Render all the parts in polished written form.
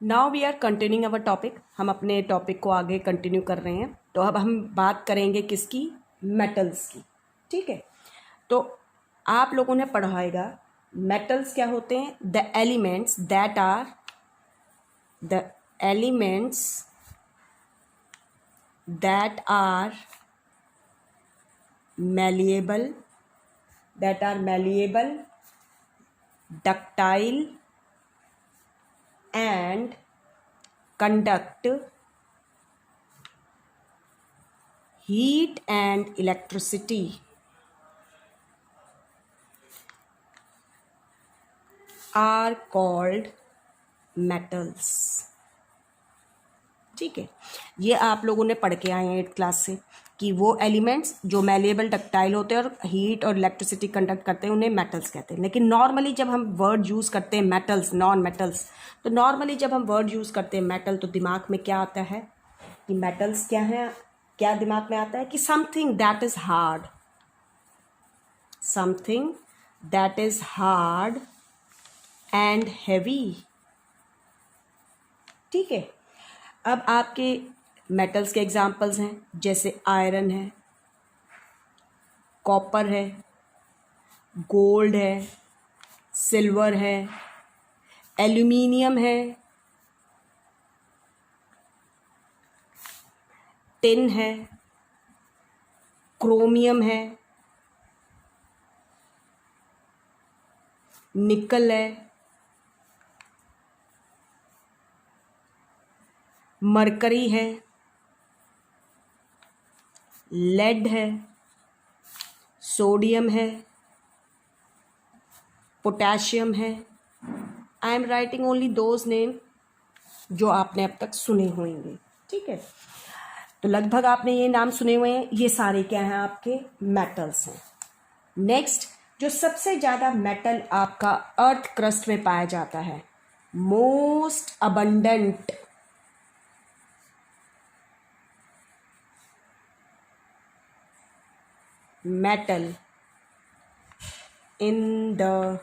Now we are continuing our topic. हम अपने topic को आगे कंटिन्यू कर रहे हैं। तो अब हम बात करेंगे किसकी? मेटल्स की। ठीक है, तो आप लोगों ने पढ़ाएगा मेटल्स क्या होते हैं। The elements that are malleable, ductile and conduct heat and electricity are called metals। ठीक है, ये आप लोगों ने पढ़ के आए हैं 8th क्लास से कि वो एलिमेंट्स जो मैलेबल डक्टाइल होते हैं और हीट और इलेक्ट्रिसिटी कंडक्ट करते हैं उन्हें मेटल्स कहते हैं। लेकिन नॉर्मली जब हम वर्ड यूज़ करते हैं मेटल्स, नॉन मेटल्स, तो नॉर्मली जब हम वर्ड यूज़ करते हैं मेटल तो दिमाग में क्या आता है कि मेटल्स क्या है, क्या दिमाग में आता है कि something that is hard, something that is hard and heavy. ठीक है, अब आपके मेटल्स के एग्जाम्पल्स हैं जैसे आयरन है, कॉपर है, गोल्ड है, सिल्वर है, एल्यूमिनियम है, टिन है, क्रोमियम है, निकल है, मरकरी है, लेड है, सोडियम है, पोटेशियम है। I am writing only those name जो आपने अब तक सुने होंगे। ठीक है, तो लगभग आपने ये नाम सुने हुए हैं। ये सारे क्या हैं? आपके मेटल्स हैं। नेक्स्ट, जो सबसे ज़्यादा मेटल आपका अर्थ क्रस्ट में पाया जाता है, most abundant metal in the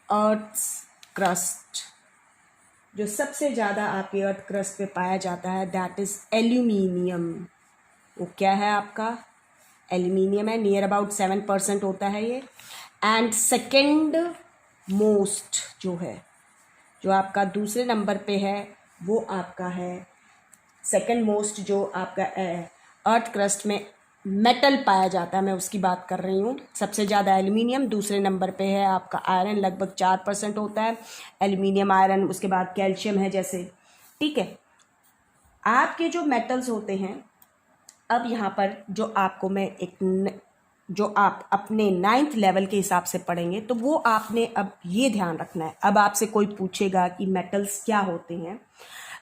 earth's crust, जो सबसे ज़्यादा आपके अर्थ क्रस्ट पे पाया जाता है दैट इज़ एल्यूमिनियम। वो क्या है? आपका एल्यूमिनियम है। नियर अबाउट 7% होता है ये। एंड सेकेंड मोस्ट जो है, जो आपका दूसरे नंबर पे है, वो आपका है सेकेंड मोस्ट जो आपका अर्थ क्रस्ट में मेटल पाया जाता है, मैं उसकी बात कर रही हूँ। सबसे ज़्यादा एल्यूमिनियम, दूसरे नंबर पे है आपका आयरन, लगभग 4% होता है एल्यूमिनियम, आयरन, उसके बाद कैल्शियम है जैसे। ठीक है, आपके जो मेटल्स होते हैं, अब यहाँ पर जो आपको मैं जो आप अपने 9th लेवल के हिसाब से पढ़ेंगे तो वो आपने अब ये ध्यान रखना है। अब आपसे कोई पूछेगा कि मेटल्स क्या होते हैं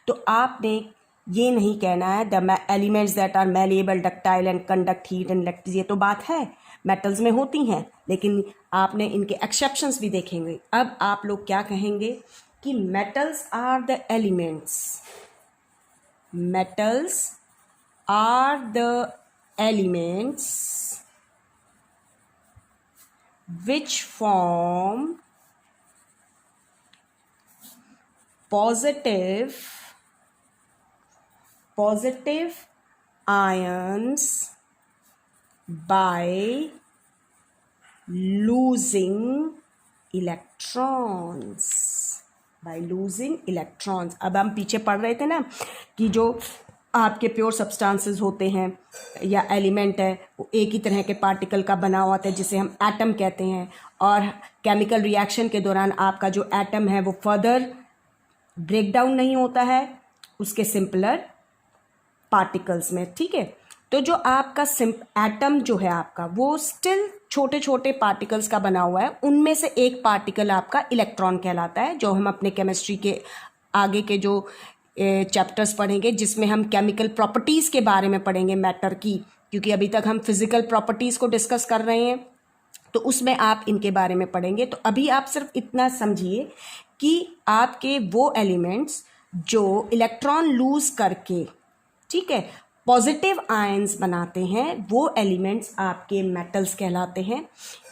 तो आपने ये नहीं कहना है the elements that are malleable, ductile and conduct heat and electricity. ये तो बात है, मेटल्स में होती हैं, लेकिन आपने इनके एक्सेप्शंस भी देखेंगे। अब आप लोग क्या कहेंगे कि metals are the elements, metals are the elements which form positive ions by losing electrons, अब हम पीछे पढ़ रहे थे ना कि जो आपके प्योर सब्सटेंसेस होते हैं या एलिमेंट है वो एक ही तरह के पार्टिकल का बना हुआ होता है जिसे हम एटम कहते हैं, और केमिकल रिएक्शन के दौरान आपका जो एटम है वो फर्दर ब्रेक डाउन नहीं होता है उसके सिंपलर पार्टिकल्स में। ठीक है, तो जो आपका एटम जो है आपका वो स्टिल छोटे छोटे पार्टिकल्स का बना हुआ है। उनमें से एक पार्टिकल आपका इलेक्ट्रॉन कहलाता है, जो हम अपने केमिस्ट्री के आगे के जो चैप्टर्स पढ़ेंगे जिसमें हम केमिकल प्रॉपर्टीज़ के बारे में पढ़ेंगे मैटर की, क्योंकि अभी तक हम फिजिकल प्रॉपर्टीज़ को डिस्कस कर रहे हैं तो उसमें आप इनके बारे में पढ़ेंगे। तो अभी आप सिर्फ इतना समझिए कि आपके वो एलिमेंट्स जो इलेक्ट्रॉन लूज करके, ठीक है, पॉजिटिव आयंस बनाते हैं, वो एलिमेंट्स आपके मेटल्स कहलाते हैं।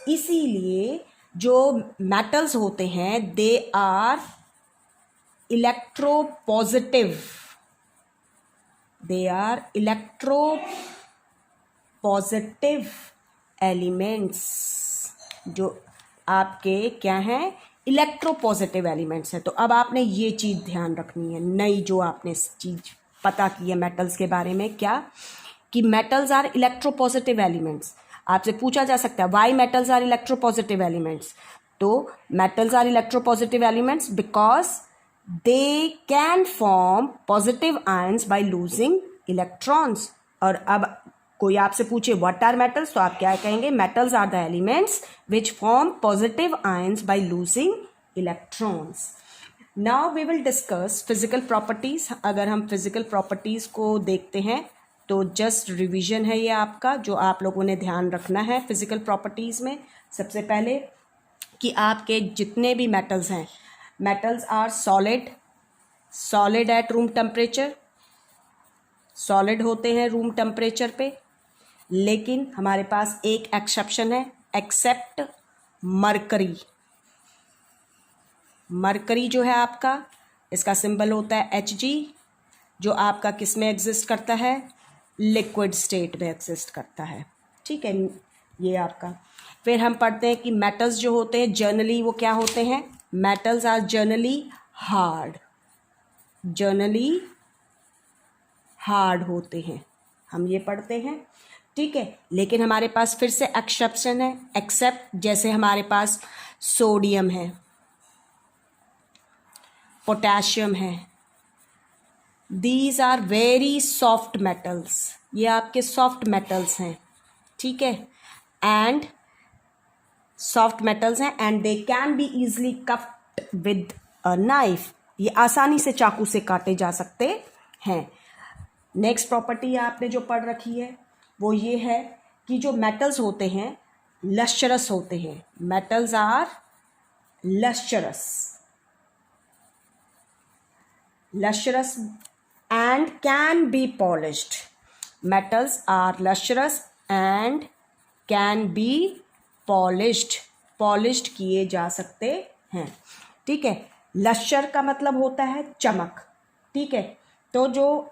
इसीलिए जो मेटल्स होते हैं they are electropositive, they are electropositive elements, जो आपके क्या हैं, इलेक्ट्रोपॉजिटिव एलिमेंट्स हैं। तो अब आपने ये चीज़ ध्यान रखनी है, नई जो आपने चीज़ पता की है मेटल्स के बारे में, क्या कि मेटल्स आर इलेक्ट्रोपॉजिटिव एलिमेंट्स। आपसे पूछा जा सकता है why metals are electropositive elements. तो metals are electropositive elements because they can form positive ions by losing electrons. और अब कोई आपसे पूछे व्हाट आर मेटल्स, तो आप क्या कहेंगे, metals are the elements which form positive ions by losing electrons. Now we will discuss physical properties. अगर हम फिजिकल प्रॉपर्टीज को देखते हैं तो जस्ट रिवीजन है ये आपका, जो आप लोगों ने ध्यान रखना है फिजिकल प्रॉपर्टीज में। सबसे पहले कि आपके जितने भी मेटल्स हैं, metals are solid, solid at room temperature, solid होते हैं रूम टेम्परेचर पे। लेकिन हमारे पास एक एक्सेप्शन है, एक्सेप्ट मरकरी। मरकरी जो है आपका, इसका सिंबल होता है Hg, जो आपका किस में एग्जिस्ट करता है, लिक्विड स्टेट में एग्जिस्ट करता है। ठीक है, ये आपका। फिर हम पढ़ते हैं कि मेटल्स जो होते हैं जनरली वो क्या होते हैं, metals are generally hard, generally hard होते हैं, हम ये पढ़ते हैं। ठीक है, लेकिन हमारे पास फिर से एक्सेप्शन है, एक्सेप्ट जैसे हमारे पास सोडियम है, पोटेशियम है, these are very soft metals, ये आपके सॉफ्ट मेटल्स हैं। ठीक है, एंड सॉफ्ट मेटल्स हैं and they can be easily cut with a knife, ये आसानी से चाकू से काटे जा सकते हैं। नेक्स्ट प्रॉपर्टी आपने जो पढ़ रखी है वो ये है कि जो मेटल्स होते हैं लश्चरस होते हैं, metals are lustrous, lustrous and can be polished, metals are lustrous and can be polished, polished किए जा सकते हैं। ठीक है, लश्चर का मतलब होता है चमक। ठीक है, तो जो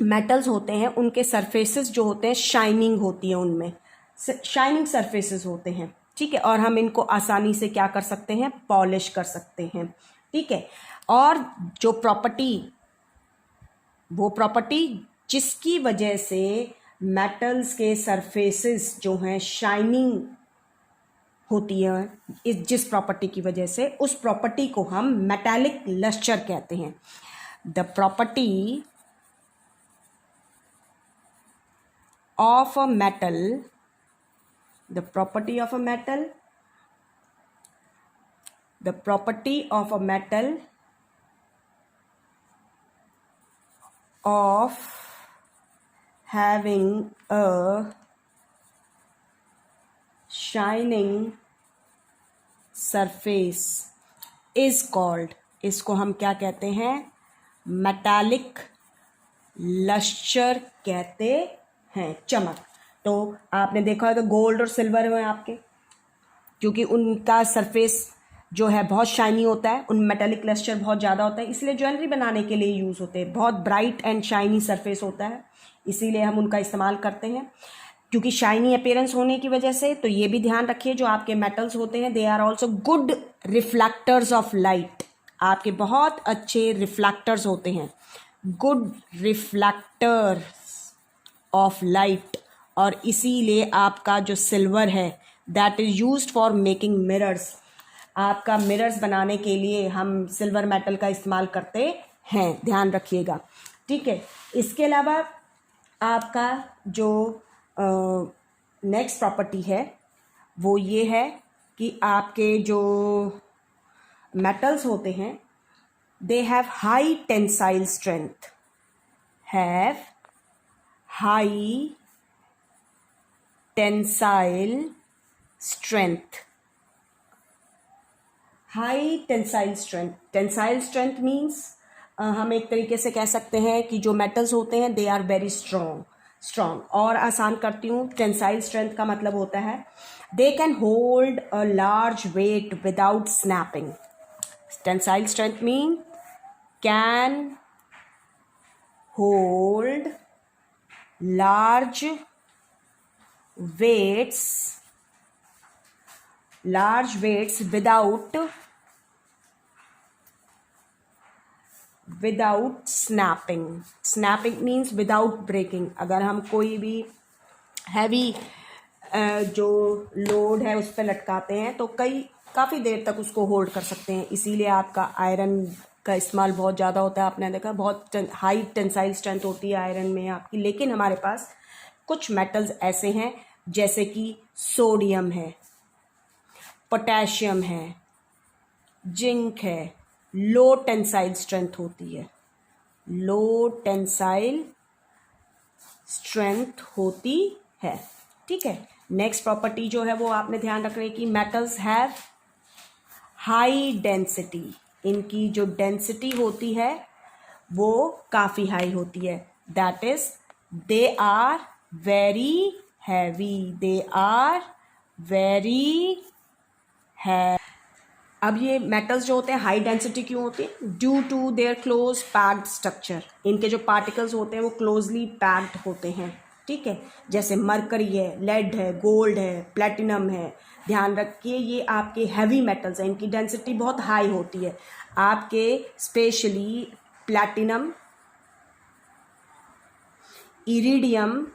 मेटल्स होते हैं उनके सरफेसेस जो होते हैं शाइनिंग होती है, उनमें शाइनिंग सरफेसेस होते हैं। ठीक है, और हम इनको आसानी से क्या कर सकते हैं, पॉलिश कर सकते हैं। ठीक है, और जो प्रॉपर्टी, वो प्रॉपर्टी जिसकी वजह से मेटल्स के सरफेसेस जो हैं शाइनिंग होती है, इस जिस प्रॉपर्टी की वजह से, उस प्रॉपर्टी को हम मेटालिक लस्टर कहते हैं। The property of a metal, the property of a metal, the property of a metal of having a shining surface is called, इसको हम क्या कहते हैं, मेटालिक लश्चर कहते हैं, चमक। तो आपने देखा होगा गोल्ड और सिल्वर में आपके, क्योंकि उनका सरफेस जो है बहुत शाइनी होता है, उन मेटालिक लस्टर बहुत ज़्यादा होता है, इसलिए ज्वेलरी बनाने के लिए यूज़ होते हैं। बहुत ब्राइट एंड शाइनी सरफेस होता है, इसीलिए हम उनका इस्तेमाल करते हैं, क्योंकि शाइनी अपीयरेंस होने की वजह से। तो ये भी ध्यान रखिए, जो आपके मेटल्स होते हैं they are also good reflectors of light, आपके बहुत अच्छे रिफ्लेक्टर्स होते हैं, गुड रिफ्लेक्टर्स ऑफ लाइट। और इसीलिए आपका जो सिल्वर है that is used for making mirrors, आपका मिरर्स बनाने के लिए हम सिल्वर मेटल का इस्तेमाल करते हैं, ध्यान रखिएगा। ठीक है, इसके अलावा आपका जो नेक्स्ट प्रॉपर्टी है वो ये है कि आपके जो मेटल्स होते हैं they have high tensile strength, have high tensile strength, high tensile strength. Tensile strength means हम एक तरीके से कह सकते हैं कि जो मेटल्स होते हैं दे आर वेरी स्ट्रॉन्ग। और आसान करती हूँ, टेंसाइल स्ट्रेंथ का मतलब होता है they can hold a large weight without snapping. Tensile strength mean can hold large weights without snapping means without breaking। अगर हम कोई भी हैवी जो लोड है उस पर लटकाते हैं तो काफ़ी देर तक उसको होल्ड कर सकते हैं। इसीलिए आपका आयरन का इस्तेमाल बहुत ज़्यादा होता है। आपने देखा बहुत हाई टेंसाइल स्ट्रेंथ होती है आयरन में आपकी। लेकिन हमारे पास कुछ मेटल्स ऐसे हैं जैसे कि सोडियम है, पोटेशियम है, जिंक है, लो टेंसाइल स्ट्रेंथ होती है, लो टेंसाइल स्ट्रेंथ होती है। ठीक है, नेक्स्ट प्रॉपर्टी जो है वो आपने ध्यान रखना है कि मेटल्स हैव हाई डेंसिटी। इनकी जो डेंसिटी होती है वो काफ़ी हाई होती है। That is they are very heavy, they are very है। अब ये मेटल्स जो होते हैं हाई डेंसिटी क्यों होते हैं? Due to their close packed structure. इनके जो पार्टिकल्स होते हैं वो क्लोजली पैक्ड होते हैं। ठीक है, जैसे मरकरी है, लेड है, गोल्ड है, प्लेटिनम है। ध्यान रखिए ये आपके हैवी मेटल्स हैं, इनकी डेंसिटी बहुत हाई होती है। आपके स्पेशली प्लेटिनम, इरिडियम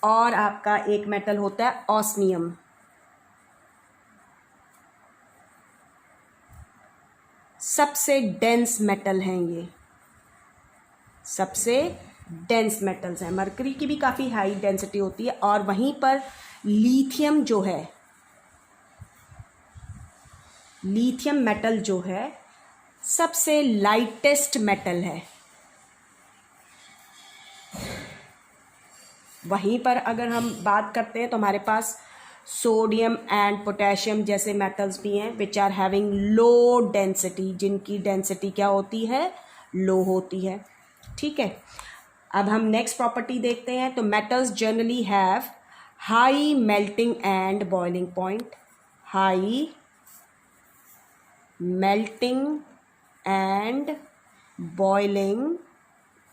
और आपका एक मेटल होता है ऑस्मियम। सबसे डेंस मेटल हैं ये, सबसे डेंस मेटल्स हैं। मरकरी की भी काफ़ी हाई डेंसिटी होती है। और वहीं पर लिथियम जो है, लिथियम मेटल जो है सबसे लाइटेस्ट मेटल है। वहीं पर अगर हम बात करते हैं तो हमारे पास सोडियम एंड पोटेशियम जैसे मेटल्स भी हैं which are having low density, जिनकी डेंसिटी क्या होती है? लो होती है। ठीक है, अब हम नेक्स्ट प्रॉपर्टी देखते हैं। तो metals generally have high melting and boiling point, high melting and boiling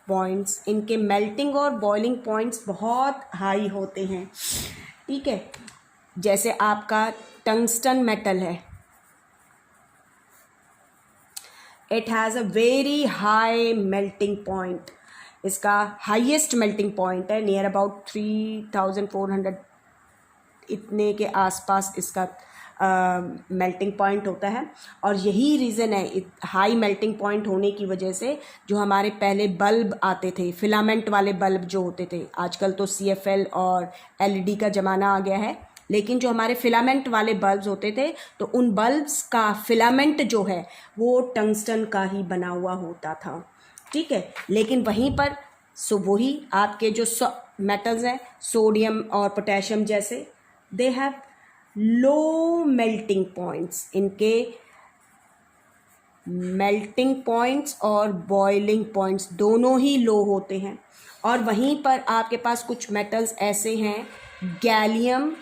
points. इनके मेल्टिंग और बॉइलिंग पॉइंट्स बहुत हाई होते हैं। ठीक है, जैसे आपका टंगस्टन मेटल है, it has a very high melting point. इसका हाईएस्ट मेल्टिंग पॉइंट है नियर अबाउट 3400 इतने के आसपास इसका मेल्टिंग पॉइंट होता है। और यही रीज़न है हाई मेल्टिंग पॉइंट होने की वजह से जो हमारे पहले बल्ब आते थे, फिलामेंट वाले बल्ब जो होते थे, आजकल तो CFL और LED का ज़माना आ गया है, लेकिन जो हमारे फिलामेंट वाले बल्ब्स होते थे तो उन बल्ब्स का फिलामेंट जो है वो टंगस्टन का ही बना हुआ होता था। ठीक है, लेकिन वहीं पर वही आपके जो मेटल्स हैं सोडियम और पोटेशियम जैसे, they have low melting points. इनके मेल्टिंग पॉइंट्स और बॉइलिंग पॉइंट्स दोनों ही लो होते हैं। और वहीं पर आपके पास कुछ मेटल्स ऐसे हैं गैलियम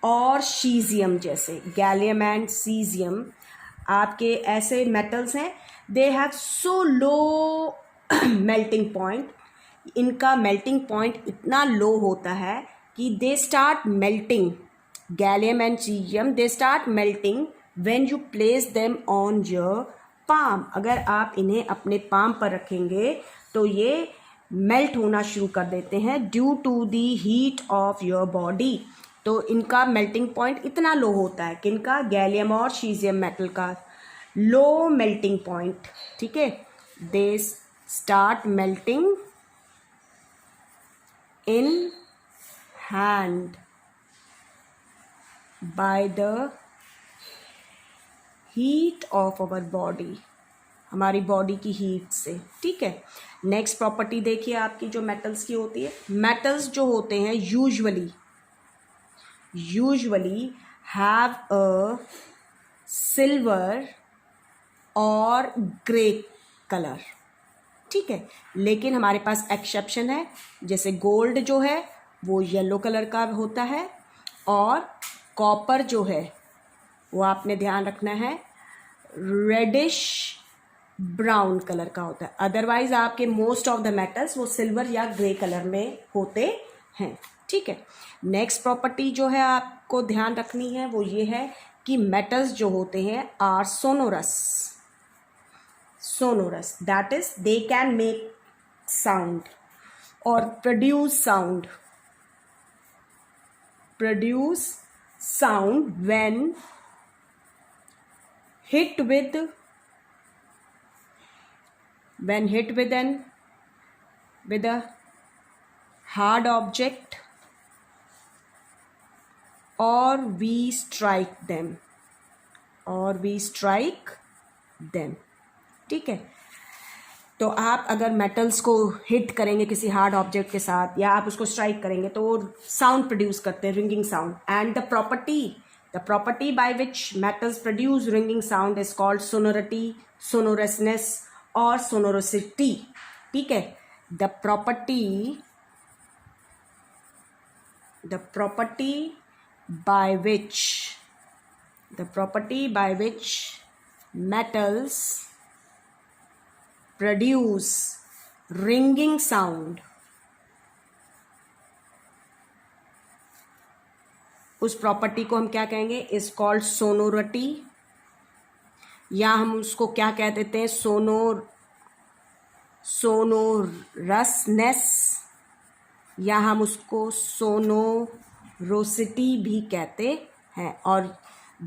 और शीजियम जैसे, गैलियम एंड सीजियम आपके ऐसे मेटल्स हैं, they have so low melting point. इनका मेल्टिंग पॉइंट इतना लो होता है कि they start melting, gallium and caesium they start melting when you place them on your palm. अगर आप इन्हें अपने पाम पर रखेंगे तो ये मेल्ट होना शुरू कर देते हैं due to the heat of your body. तो इनका मेल्टिंग पॉइंट इतना लो होता है, किनका? गैलियम और शीजियम मेटल का लो मेल्टिंग पॉइंट। ठीक है, they start melting in hand by the heat of our body, हमारी बॉडी की हीट से। ठीक है, नेक्स्ट प्रॉपर्टी देखिए आपकी जो मेटल्स की होती है। मेटल्स जो होते हैं यूजुअली हैव अ सिल्वर और ग्रे कलर। ठीक है, लेकिन हमारे पास एक्सेप्शन है, जैसे गोल्ड जो है वो येलो कलर का होता है और कॉपर जो है वो आपने ध्यान रखना है रेडिश ब्राउन कलर का होता है। अदरवाइज आपके मोस्ट ऑफ द मेटल्स वो सिल्वर या ग्रे कलर में होते हैं। ठीक है, नेक्स्ट प्रॉपर्टी जो है आपको ध्यान रखनी है वो ये है कि मेटल्स जो होते हैं are sonorous. Sonorous that is they can make sound और produce sound when hit with a hard object or we strike them ठीक है, तो आप अगर मेटल्स को हिट करेंगे किसी हार्ड ऑब्जेक्ट के साथ या आप उसको स्ट्राइक करेंगे तो वो साउंड प्रोड्यूस करते हैं, ringing sound. And the property by which metals produce ringing sound is called sonority, sonorousness or sonorosity। ठीक है, the property by which metals produce ringing sound, उस प्रॉपर्टी को हम क्या कहेंगे, इज कॉल्ड सोनोरिटी, या हम उसको क्या कह देते हैं, सोनोरसनेस, या हम उसको सोनोरोसिटी भी कहते हैं। और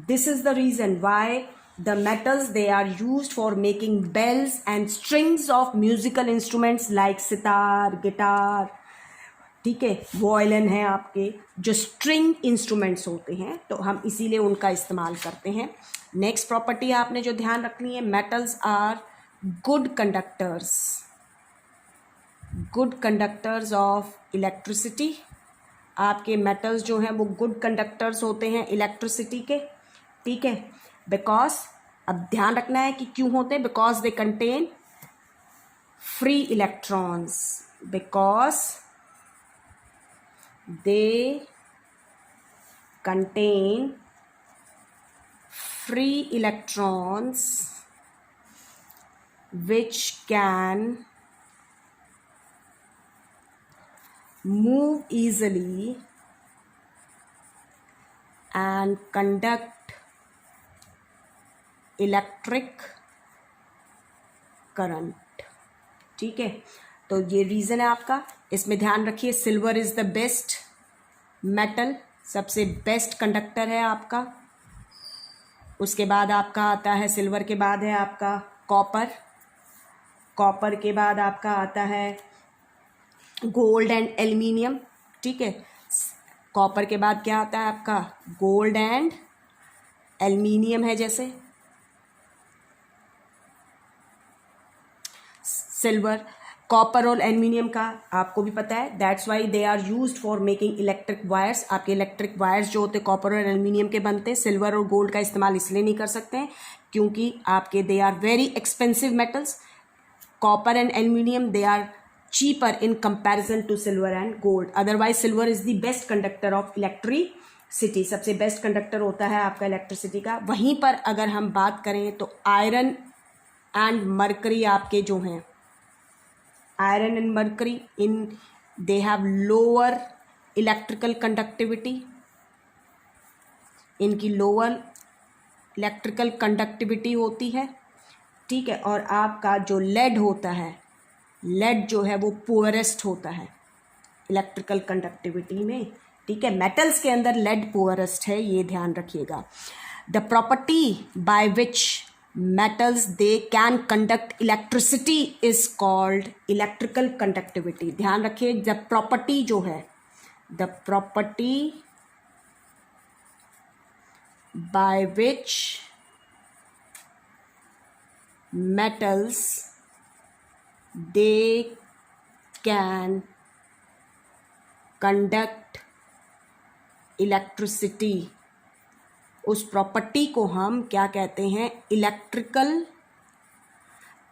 this is the reason why the metals they are used for making bells and strings of musical instruments like sitar, guitar, ठीक है, वॉयलिन है आपके जो स्ट्रिंग इंस्ट्रूमेंट्स होते हैं, तो हम इसीलिए उनका इस्तेमाल करते हैं। नेक्स्ट प्रॉपर्टी आपने जो ध्यान रखनी है, metals are good conductors of electricity. आपके मेटल्स जो हैं वो गुड कंडक्टर्स होते हैं इलेक्ट्रिसिटी के। ठीक है, बिकॉज अब ध्यान रखना है कि क्यों होते हैं, because they contain free electrons, they contain free electrons which can move easily and conduct electric current। ठीक है, तो ये रीज़न है आपका, इसमें ध्यान रखिए silver is the best metal, सबसे बेस्ट कंडक्टर है आपका। उसके बाद आपका आता है, सिल्वर के बाद है आपका कॉपर के बाद आपका आता है गोल्ड एंड एल्युमिनियम। ठीक है, कॉपर के बाद क्या आता है आपका, गोल्ड एंड एल्युमिनियम है, जैसे सिल्वर, कॉपर और एल्युमिनियम का आपको भी पता है, that's why they are used for making electric wires. आपके इलेक्ट्रिक वायर्स जो होते हैं कॉपर और एल्युमिनियम के बनते हैं। सिल्वर और गोल्ड का इस्तेमाल इसलिए नहीं कर सकते हैं क्योंकि आपके they are very expensive metals. Copper and aluminium they are cheaper in comparison to silver and gold. Otherwise silver is the best conductor of electricity, सबसे बेस्ट कंडक्टर होता है आपका इलेक्ट्रिसिटी का। वहीं पर अगर हम बात करें तो आयरन एंड मरकरी आपके जो हैं, iron and mercury they have lower electrical conductivity, इनकी lower electrical conductivity होती है। ठीक है, और आपका जो lead होता है, lead जो है वो poorest होता है electrical conductivity में। ठीक है, metals के अंदर lead poorest है, ये ध्यान रखिएगा। The property by which metals they can conduct electricity is called electrical conductivity। ध्यान रखिए, जब प्रॉपर्टी जो है, the property by which metals they can conduct electricity, उस प्रॉपर्टी को हम क्या कहते हैं, इलेक्ट्रिकल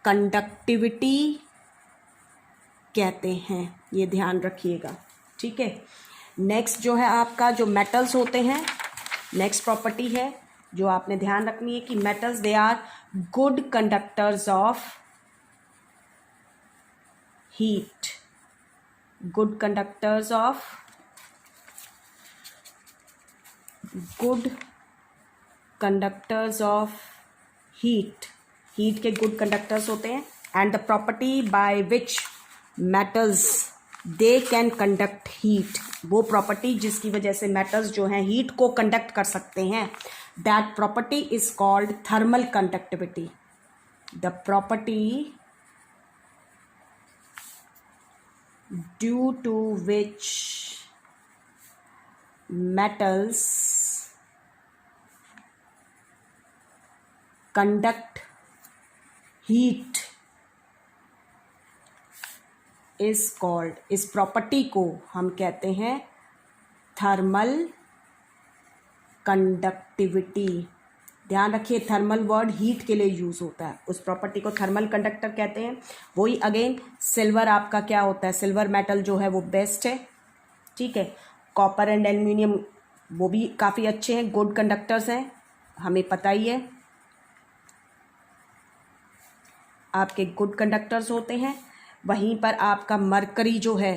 कंडक्टिविटी कहते हैं, ये ध्यान रखिएगा। ठीक है, नेक्स्ट जो है आपका जो मेटल्स होते हैं, नेक्स्ट प्रॉपर्टी है जो आपने ध्यान रखनी है कि metals they are good conductors of heat, good conductors of heat, heat के गुड कंडक्टर्स होते हैं। And the property by which metals they can conduct heat, वो प्रॉपर्टी जिसकी वजह से मेटल्स जो हैं हीट को कंडक्ट कर सकते हैं, that property is called thermal conductivity. The property due to which metals conduct heat is called, इस प्रॉपर्टी को हम कहते हैं थर्मल कंडक्टिविटी। ध्यान रखिए, थर्मल वर्ड हीट के लिए यूज होता है, उस प्रॉपर्टी को थर्मल कंडक्टर कहते हैं। वही अगेन सिल्वर आपका क्या होता है, सिल्वर मेटल जो है वो बेस्ट है, ठीक है। कॉपर एंड एल्यूमिनियम वो भी काफ़ी अच्छे हैं, गुड कंडक्टर्स हैं, हमें पता ही है आपके गुड कंडक्टर्स होते हैं। वहीं पर आपका मरकरी जो है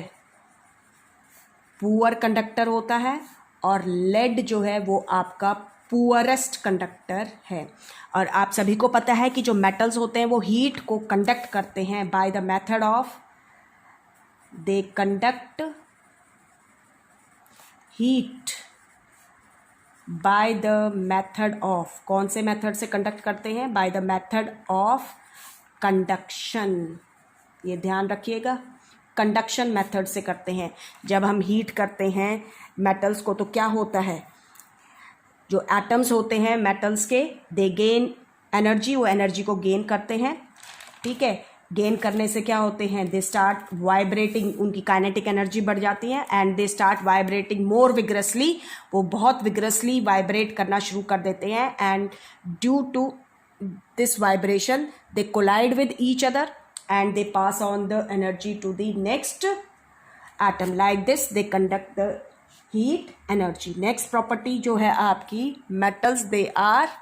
पुअर कंडक्टर होता है, और लेड जो है वो आपका पुअरेस्ट कंडक्टर है। और आप सभी को पता है कि जो मेटल्स होते हैं वो हीट को कंडक्ट करते हैं by the method of, they conduct heat by the method of, कौन से मेथड से कंडक्ट करते हैं, by the method of conduction. ये ध्यान रखिएगा, कंडक्शन मेथड से करते हैं। जब हम हीट करते हैं मेटल्स को तो क्या होता है, जो एटम्स होते हैं मेटल्स के, दे गेन एनर्जी, वो एनर्जी को गेन करते हैं, ठीक है। गेन करने से क्या होते हैं, दे स्टार्ट वाइब्रेटिंग, उनकी काइनेटिक एनर्जी बढ़ जाती है, and they start vibrating more vigorously, वो बहुत विग्रसली वाइब्रेट करना शुरू कर देते हैं। And due to this vibration they collide with each other and they pass on the energy to the next atom, like this they conduct the heat energy. Next property जो है आपकी, metals they are